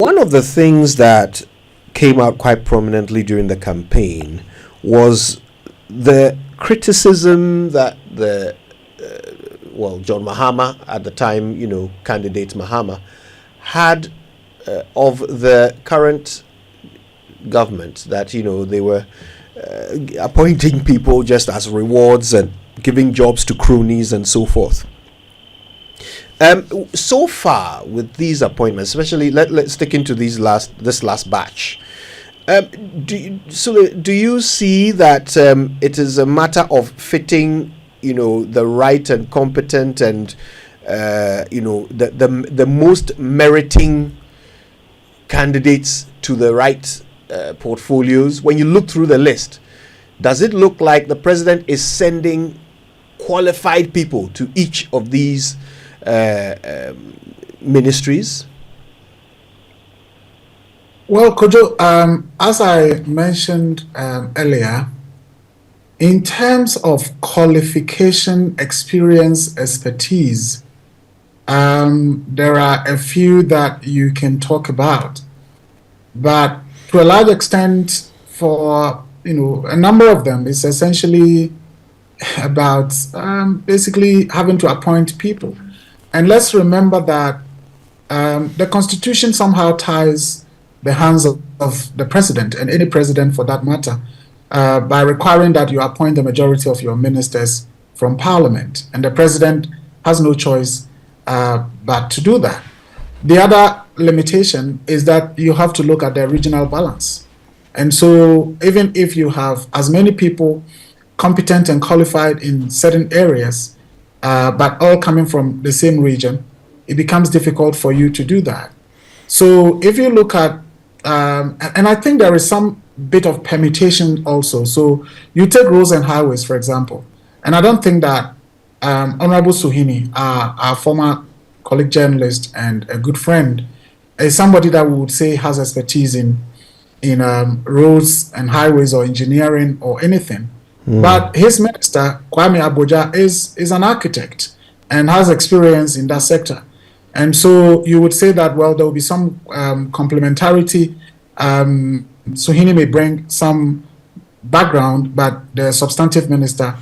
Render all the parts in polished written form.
One of the things that came out quite prominently during the campaign was the criticism that John Mahama at the time, candidate Mahama, had of the current government, that they were appointing people just as rewards and giving jobs to cronies and so forth. So far with these appointments, especially let's stick into this last batch. Do you see that it is a matter of fitting, the right and competent and the most meriting candidates to the right portfolios? When you look through the list, does it look like the president is sending qualified people to each of these ministries? Well, Kojo, as I mentioned earlier, in terms of qualification, experience, expertise, there are a few that you can talk about, but to a large extent, for a number of them, it's essentially about basically having to appoint people. And let's remember that the Constitution somehow ties the hands of the president, and any president for that matter, by requiring that you appoint the majority of your ministers from Parliament. And the president has no choice but to do that. The other limitation is that you have to look at the regional balance. And so even if you have as many people competent and qualified in certain areas, but all coming from the same region, it becomes difficult for you to do that. So if you look at, and I think there is some bit of permutation also. So you take roads and highways, for example, and I don't think that Honorable Suhini, our former colleague journalist and a good friend, is somebody that we would say has expertise in roads and highways or engineering or anything. But his minister, Kwame Abuja, is an architect and has experience in that sector. And so you would say that, well, there will be some complementarity. Suhini may bring some background, but the substantive minister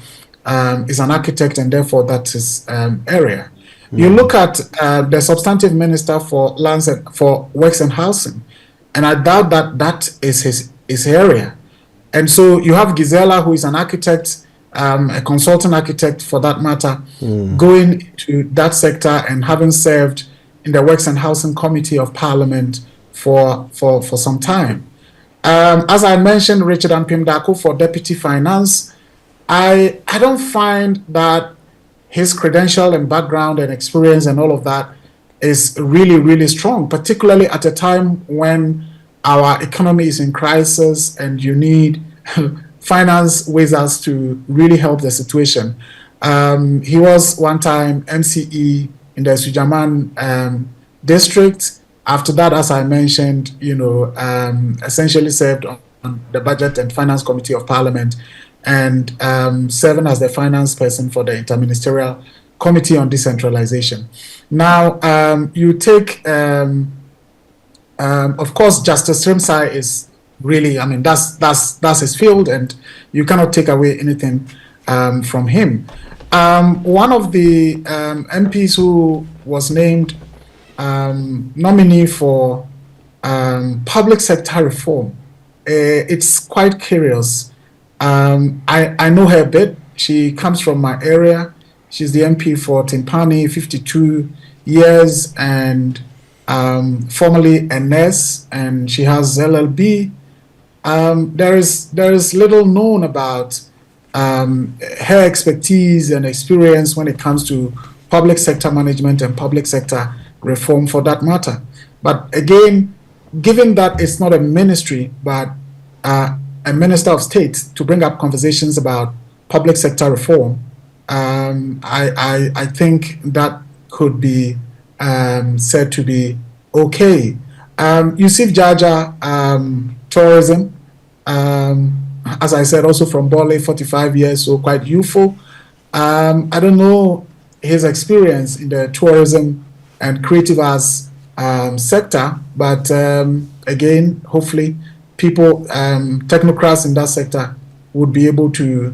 is an architect, and therefore that's his area. You look at the substantive minister for lands and for works and housing, and I doubt that that is his area. And so you have Gisela, who is an architect, a consultant architect for that matter, going to that sector and having served in the Works and Housing Committee of Parliament for some time. As I mentioned, Richard Ampimdako for Deputy Finance, I don't find that his credential and background and experience and all of that is really, really strong, particularly at a time when our economy is in crisis and you need finance wizards to really help the situation. He was one time MCE in the Sujaman district. After that, as I mentioned, essentially served on the Budget and Finance Committee of Parliament and serving as the finance person for the Interministerial Committee on Decentralization. Now, you take, of course, Justice Rimsai is really, that's his field, and you cannot take away anything from him. One of the MPs who was named nominee for public sector reform, it's quite curious. I know her a bit. She comes from my area. She's the MP for Timpani, 52 years, and formerly a nurse, and she has LLB. There is little known about her expertise and experience when it comes to public sector management and public sector reform for that matter. But again, given that it's not a ministry, but a minister of state to bring up conversations about public sector reform, I think that could be said to be okay. Yusuf Jaja, tourism, as I said, also from Bole, 45 years, so quite youthful. I don't know his experience in the tourism and creative arts sector. But again, hopefully, people, technocrats in that sector would be able to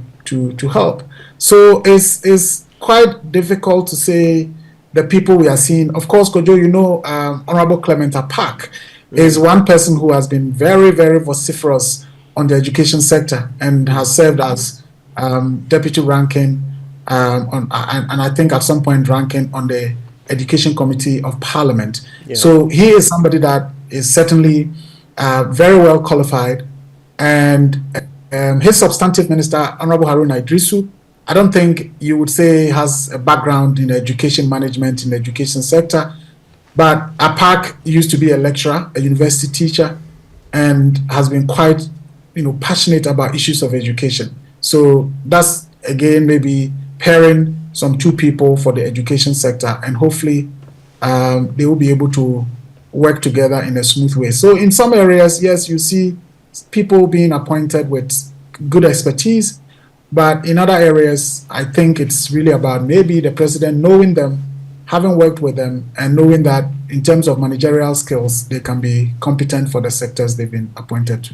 help. So it's quite difficult to say the people we are seeing. Of course, Kojo, you know, Honorable Clement Apak is one person who has been very, very vociferous on the education sector and has served as deputy ranking and I think at some point ranking on the Education Committee of Parliament. Yeah. So he is somebody that is certainly very well qualified, and his substantive minister, Honorable Haruna Idrisu, I don't think you would say has a background in education management in the education sector, but Apak used to be a lecturer, a university teacher, and has been quite, passionate about issues of education. So that's, again, maybe pairing some two people for the education sector, and hopefully they will be able to work together in a smooth way. So in some areas, yes, you see people being appointed with good expertise, but in other areas, I think it's really about maybe the president knowing them, having worked with them, and knowing that in terms of managerial skills, they can be competent for the sectors they've been appointed to.